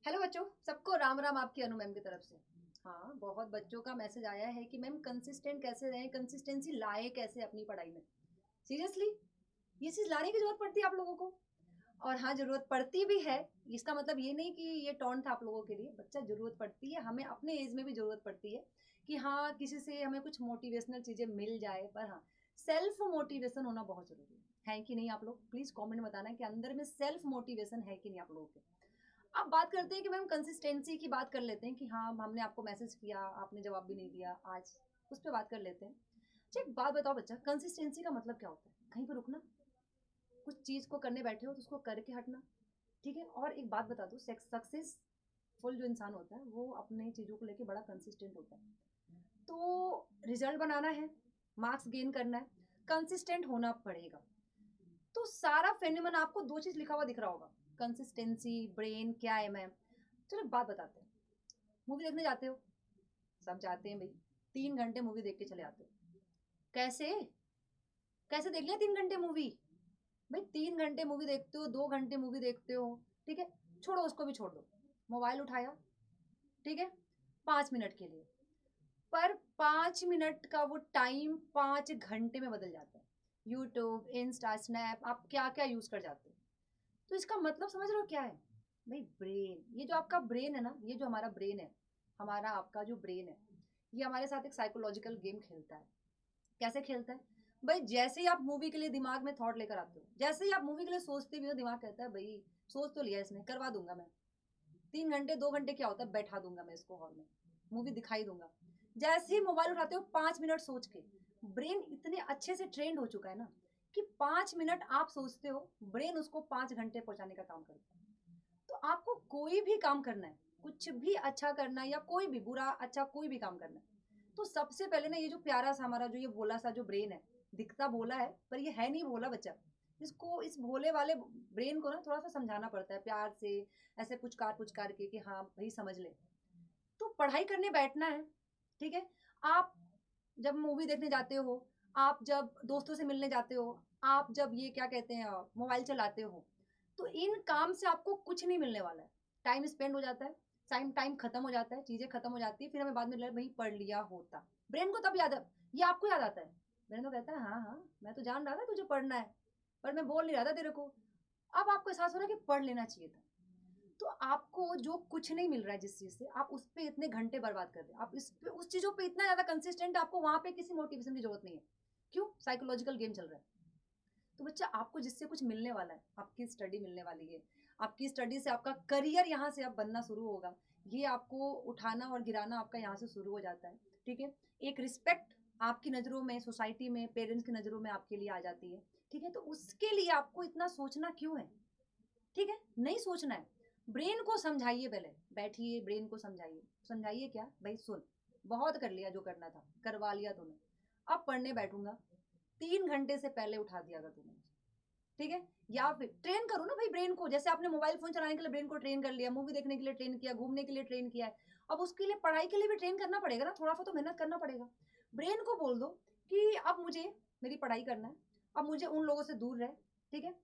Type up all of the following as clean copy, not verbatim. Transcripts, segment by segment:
Hello बच्चों, सबको राम राम आपकी अनु मैम की तरफ से। हाँ, बहुत बच्चों का मैसेज आया है कि मैम कंसिस्टेंट कैसे रहें, कंसिस्टेंसी लाए कैसे अपनी पढ़ाई में। सीरियसली ये चीज़ लाने की ज़रूरत पड़ती है आप लोगों को। और हाँ, ज़रूरत पड़ती भी है। इसका मतलब ये नहीं कि ये टॉन्ट था आप लोगों के लिए। बच्चा ज़रूरत पड़ती है, हमें अपने एज में भी ज़रूरत पड़ती है कि हाँ, किसी से हमें कुछ मोटिवेशनल चीज़ें मिल जाए। पर हाँ, सेल्फ मोटिवेशन होना बहुत ज़रूरी है कि नहीं? आप लोग प्लीज़ कमेंट में बताना कि अंदर में सेल्फ मोटिवेशन है कि नहीं आप लोगों के। अब बात करते हैं कि मैम कंसिस्टेंसी की बात कर लेते हैं कि हाँ, हमने आपको मैसेज किया, आपने जवाब भी नहीं दिया आज, उस पे बात कर लेते हैं। अच्छा, एक बात बताओ बच्चा, कंसिस्टेंसी का मतलब क्या होता है? कहीं पे रुकना, कुछ चीज़ को करने बैठे हो तो उसको करके हटना, ठीक है? और एक बात बता दूँ, सक्सेसफुल जो इंसान होता है वो अपने चीज़ों को लेके बड़ा कंसिस्टेंट होता है। तो रिजल्ट बनाना है, मार्क्स गेन करना है, कंसिस्टेंट होना पड़ेगा। तो सारा फेनोमेन आपको 2 चीज़ लिखा हुआ दिख रहा होगा, कंसिस्टेंसी, ब्रेन, क्या है मैम? चलो एक बात बताते हैं, मूवी देखने जाते हो, सब जाते हैं भई, 3 घंटे मूवी देख के चले आते हो। कैसे? कैसे देख लिया 3 घंटे मूवी? भाई 3 घंटे मूवी देखते हो, 2 घंटे मूवी देखते हो, ठीक है? छोड़ो, उसको भी छोड़ दो। मोबाइल उठाया, ठीक है? 5 मिनट के लिए, पर 5 मिनट का वो टाइम 5 घंटे में बदल जाता है। यूट्यूब, इंस्टा, स्नैप, आप क्या-क्या यूज़ कर जाते हो। तो इसका मतलब समझ रहे हो क्या है? भाई ब्रेन, ये जो आपका ब्रेन है ना, ये जो हमारा ब्रेन है, हमारा आपका जो ब्रेन है, ये हमारे साथ एक साइकोलॉजिकल गेम खेलता है। कैसे खेलता है? भाई जैसे ही आप मूवी के लिए दिमाग में थॉट लेकर आते हो, जैसे ही आप मूवी के लिए सोचते भी हो, दिमाग कहता है भाई सोच तो लिया इसने, करवा दूंगा मैं। 3 घंटे 2 घंटे क्या होता है, बैठा दूंगा मैं इसको हॉल में, मूवी दिखाई दूंगा। जैसे ही मोबाइल उठाते हो 5 मिनट सोच के, ब्रेन इतने अच्छे से ट्रेंड हो चुका है ना कि 5 मिनट आप सोचते हो, ब्रेन उसको 5 घंटे पहुंचाने का काम करता है। तो आपको कोई भी काम करना है, कुछ भी अच्छा करना है या कोई भी बुरा अच्छा कोई भी काम करना है, तो सबसे पहले ना ये जो प्यारा सा हमारा जो ये भोला सा जो ब्रेन है, दिखता भोला है पर ये है नहीं भोला बच्चा। इसको, इस भोले वाले ब्रेन को ना थोड़ा सा समझाना पड़ता है प्यार से, ऐसे पुचकार पुचकार के कि हाँ भाई समझ ले। तो पढ़ाई करने बैठना है, ठीक है? आप जब मूवी देखने जाते हो, आप जब दोस्तों से मिलने जाते हो, आप जब ये क्या कहते हैं मोबाइल चलाते हो, तो इन काम से आपको कुछ नहीं मिलने वाला है। टाइम स्पेंड हो जाता है, टाइम टाइम खत्म हो जाता है, चीज़ें खत्म हो जाती है, फिर हमें बाद में लगा भाई पढ़ लिया होता। ब्रेन को तब याद है, ये आपको याद आता है। ब्रेन तो कहता है हाँ, हाँ, मैं तो जान रहा था तुझे पढ़ना है, पर मैं बोल नहीं रहा था तेरे को। अब आपको एहसास हो रहा है कि पढ़ लेना चाहिए था। तो आपको जो कुछ नहीं मिल रहा है जिस चीज़ से, आप उस पे इतने घंटे बर्बाद कर रहे हैं। आप इस पे उस चीज़ों पे इतना ज़्यादा कंसिस्टेंट, आपको वहाँ पे किसी मोटिवेशन की ज़रूरत नहीं है। क्यों? साइकोलॉजिकल गेम चल रहा है। तो बच्चा आपको जिससे कुछ मिलने वाला है, आपकी स्टडी मिलने वाली है। आपकी स्टडी से आपका करियर यहाँ से अब बनना शुरू होगा। ये आपको उठाना और गिराना आपका यहाँ से शुरू हो जाता है, ठीक है? एक रिस्पेक्ट आपकी नज़रों में, सोसाइटी में, पेरेंट्स की नज़रों में आपके लिए आ जाती है, ठीक है? तो उसके लिए आपको इतना सोचना क्यों है? ठीक है? नहीं सोचना है। ब्रेन को समझाइए पहले, बैठिए ब्रेन को समझाइए। समझाइए क्या? भई सुन, बहुत कर लिया जो करना था, करवा लिया तूने। अब पढ़ने बैठूँगा, 3 घंटे से पहले उठा दिया अगर तूने मुझे, ठीक है? या फिर ट्रेन करो ना भाई ब्रेन को, जैसे आपने मोबाइल फ़ोन चलाने के लिए ब्रेन को ट्रेन कर लिया, मूवी देखने के लिए ट्रेन किया, घूमने के लिए ट्रेन किया है। अब उसके लिए पढ़ाई के लिए भी ट्रेन करना पड़ेगा ना, थोड़ा-सा तो मेहनत करना पड़ेगा। ब्रेन को बोल दो कि अब मुझे मेरी पढ़ाई करना है, अब मुझे उन लोगों से दूर रह, ठीक है?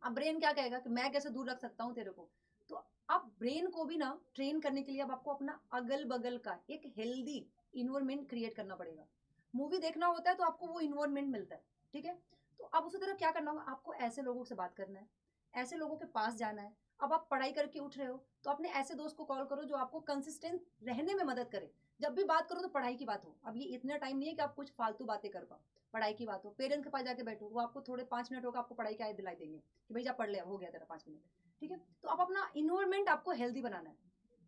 अब ब्रेन क्या कहेगा कि मैं कैसे दूर रख सकता हूँ तेरे को। तो अब ब्रेन को भी ना ट्रेन करने के लिए अब आपको अपना अगल बगल का एक हेल्दी इन्वायरमेंट क्रिएट करना पड़ेगा। मूवी देखना होता है तो आपको वो इन्वायरमेंट मिलता है, ठीक है? तो अब उसी तरह क्या करना होगा, आपको ऐसे लोगों से बात करना है, ऐसे लोगों के पास जाना है। अब आप पढ़ाई करके उठ रहे हो तो अपने ऐसे दोस्त को कॉल करो जो आपको कंसिस्टेंट रहने में मदद करे। जब भी बात करो तो पढ़ाई की बात हो। अब ये इतना टाइम नहीं है कि आप कुछ फालतू बातें कर पाओ, पढ़ाई की बात हो। पेरेंट्स के पास जाके बैठो, वो आपको थोड़े 5 मिनट होगा, आपको पढ़ाई की आयत दिलाई देंगे कि भाई जा पढ़ ले, हो गया तेरा 5 मिनट, ठीक है? तो अब अपना इन्वायरमेंट आपको हेल्दी बनाना है,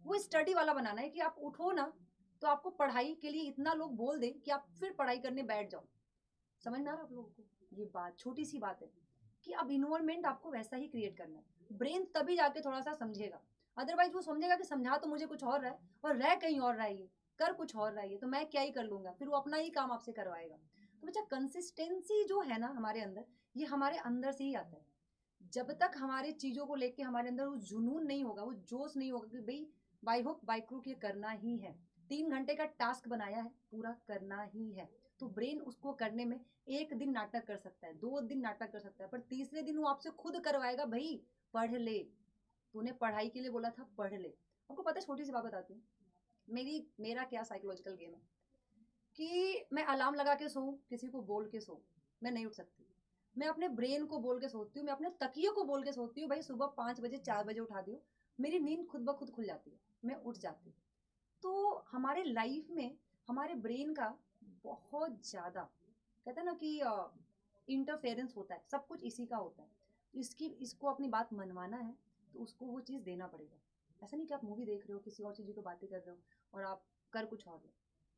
वो स्टडी वाला बनाना है कि आप उठो ना तो आपको पढ़ाई के लिए इतना लोग बोल दें कि आप फिर पढ़ाई करने बैठ जाओ। समझ में आ रहा है आप लोगों को? ये बात छोटी सी बात है कि अब इन्वायरमेंट आपको वैसा ही क्रिएट करना है। ब्रेन तभी जाके थोड़ा सा समझेगा, अदरवाइज वो समझेगा कि समझा तो मुझे कुछ और रहा है और रह कहीं और रहा है, ये कर कुछ और रहा है, ये तो मैं क्या ही कर लूंगा, फिर वो अपना ही काम आपसे करवाएगा। तो बच्चा कंसिस्टेंसी जो है ना हमारे अंदर, ये हमारे अंदर से ही आता है। जब तक हमारी चीज़ों को लेके हमारे अंदर वो जुनून नहीं होगा, वो जोश नहीं होगा कि भई बाय हुक बाय क्रूक ये करना ही है। 3 घंटे का टास्क बनाया है, पूरा करना ही है। तो ब्रेन उसको करने में 1 दिन नाटक कर सकता है, 2 दिन नाटक कर सकता है, पर तीसरे दिन वो आपसे खुद करवाएगा, भई पढ़ ले। तूने पढ़ाई के लिए बोला था, पढ़ ले। आपको पता है, छोटी सी बात बताती हूँ, मेरा क्या साइकोलॉजिकल गेम है कि मैं अलार्म लगा के सोऊं, किसी को बोल के सोऊं, मैं नहीं उठ सकती। मैं अपने ब्रेन को बोल के सोती हूँ, मैं अपने तकिए को बोल के सोती हूँ, भाई सुबह 5 बजे 4 बजे उठा दियो, मेरी नींद खुद ब खुद खुल जाती है, मैं उठ जाती हूँ। तो हमारे लाइफ में हमारे ब्रेन का बहुत ज़्यादा, कहते हैं ना कि इंटरफेरेंस होता है, सब कुछ इसी का होता है। तो इसको अपनी बात मनवाना है तो उसको वो चीज़ देना पड़ेगा। ऐसा नहीं कि आप मूवी देख रहे हो, किसी और चीज़ की बातें कर रहे हो और आप कर कुछ और रहे हो।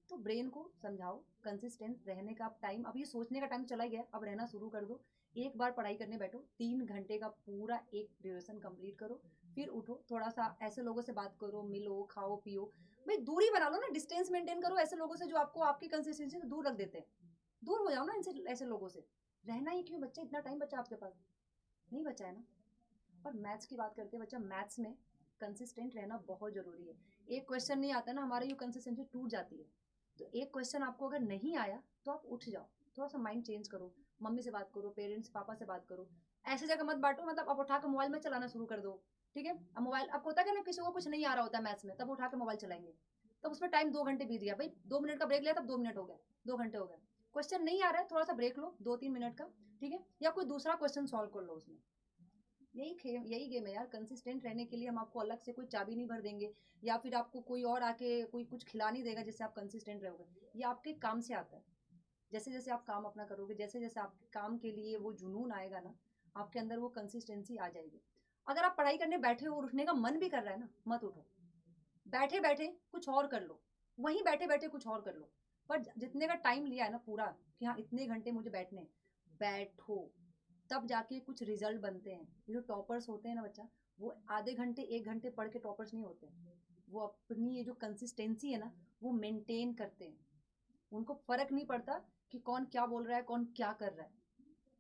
तो ब्रेन को समझाओ, कंसिस्टेंट रहने का आप टाइम, अब ये सोचने का टाइम चला गया, अब रहना शुरू कर दो। एक बार पढ़ाई करने बैठो, 3 घंटे का पूरा एक ड्यूरेशन कंप्लीट करो, फिर उठो, थोड़ा सा ऐसे लोगों से बात करो, मिलो, खाओ पियो, भाई दूरी बना लो ना, डिस्टेंस मेंटेन करो ऐसे लोगों से जो आपको आपकी कंसिस्टेंसी से दूर रख देते हैं। दूर हो जाओ ना इनसे, ऐसे लोगों से। रहना ही क्यों बच्चा, इतना टाइम बचा आपके पास? नहीं बचा है ना। और मैथ्स की बात करते हैं, बच्चा मैथ्स में कंसिस्टेंट रहना बहुत ज़रूरी है। एक क्वेश्चन नहीं आता ना, हमारी ये कंसिस्टेंसी टूट जाती है। तो एक क्वेश्चन आपको अगर नहीं आया तो आप उठ जाओ, थोड़ा सा माइंड चेंज करो, मम्मी से बात करो, पेरेंट्स पापा से बात करो। ऐसे जगह मत बांटो, मतलब आप उठा के मोबाइल में चलाना शुरू कर दो। ठीक है, अब मोबाइल आपको होता है ना, किसी को कुछ नहीं आ रहा होता है मैथ्स में, तब उठा के मोबाइल चलाएंगे, तब उसमें टाइम 2 घंटे बीत गया, भाई 2 मिनट का ब्रेक लिया तब 2 मिनट हो गया, 2 घंटे हो गए। क्वेश्चन नहीं आ रहा है, थोड़ा सा ब्रेक लो 2-3 मिनट का, ठीक है, या कोई दूसरा क्वेश्चन सॉल्व कर लो उसमें। यही गेम है यार, कंसिस्टेंट रहने के लिए हम आपको अलग से कोई चाबी नहीं भर देंगे, या फिर आपको कोई और आके कोई कुछ खिला नहीं देगा जिससे आप कंसिस्टेंट रहोगे। ये आपके काम से आता है। जैसे जैसे आप काम अपना करोगे, जैसे जैसे आपके काम के लिए वो जुनून आएगा ना, आपके अंदर वो कंसिस्टेंसी आ जाएगी। अगर आप पढ़ाई करने बैठे हो और उठने का मन भी कर रहा है ना, मत उठो, बैठे बैठे कुछ और कर लो, वहीं बैठे बैठे कुछ और कर लो। पर जितने का टाइम लिया है ना पूरा, कि हाँ इतने घंटे मुझे बैठने, बैठो, तब जाके कुछ रिजल्ट बनते हैं। ये जो टॉपर्स होते हैं ना बच्चा, वो आधे घंटे 1 घंटे पढ़ के टॉपर्स नहीं होते, वो अपनी ये जो कंसिस्टेंसी है ना, वो मेंटेन करते हैं। उनको फर्क नहीं पड़ता कि कौन क्या बोल रहा है, कौन क्या कर रहा है,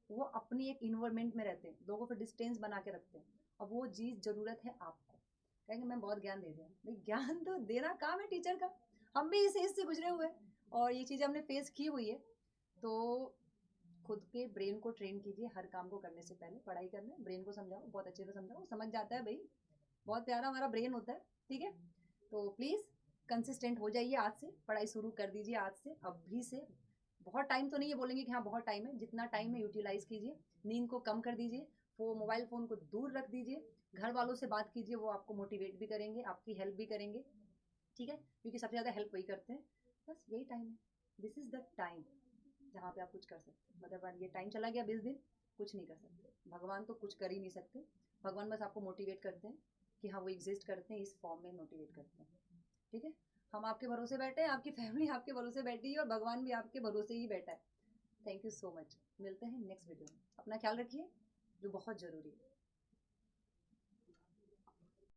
वो अपनी एक इन्वायरमेंट में रहते हैं, लोगों को डिस्टेंस बना के रखते हैं। अब वो चीज़ ज़रूरत है आपको। कहेंगे मैं बहुत ज्ञान दे दिया, भाई ज्ञान तो देना काम है टीचर का, हम भी इससे गुजरे हुए हैं और ये चीज़ें हमने फेस की हुई है। तो खुद के ब्रेन को ट्रेन कीजिए, हर काम को करने से पहले पढ़ाई करना है, ब्रेन को समझाओ, बहुत अच्छे से समझाओ, समझ जाता है भाई, बहुत प्यारा हमारा ब्रेन होता है। ठीक है, तो प्लीज़ कंसिस्टेंट हो जाइए, आज से पढ़ाई शुरू कर दीजिए, आज से अभी से। बहुत टाइम तो नहीं है बोलेंगे कि हाँ बहुत टाइम है, जितना टाइम है यूटिलाइज़ कीजिए, नींद को कम कर दीजिए, वो मोबाइल फ़ोन को दूर रख दीजिए, घर वालों से बात कीजिए, वो आपको मोटिवेट भी करेंगे, आपकी हेल्प भी करेंगे। ठीक है, क्योंकि सबसे ज़्यादा हेल्प वही करते हैं। बस यही टाइम है, दिस इज़ द टाइम जहाँ पे आप कुछ कर सकते हैं। मतलब ये टाइम चला गया 20 दिन, कुछ नहीं कर सकते, भगवान तो कुछ कर ही नहीं सकते। भगवान बस आपको मोटिवेट करते हैं कि हाँ वो एग्जिस्ट करते हैं, इस फॉर्म में मोटिवेट करते हैं। ठीक है, हम आपके भरोसे बैठे हैं, आपकी फैमिली आपके भरोसे बैठी है और भगवान भी आपके भरोसे ही बैठा है। थैंक यू सो मच, मिलते हैं नेक्स्ट वीडियो में, अपना ख्याल रखिए, जो बहुत ज़रूरी है।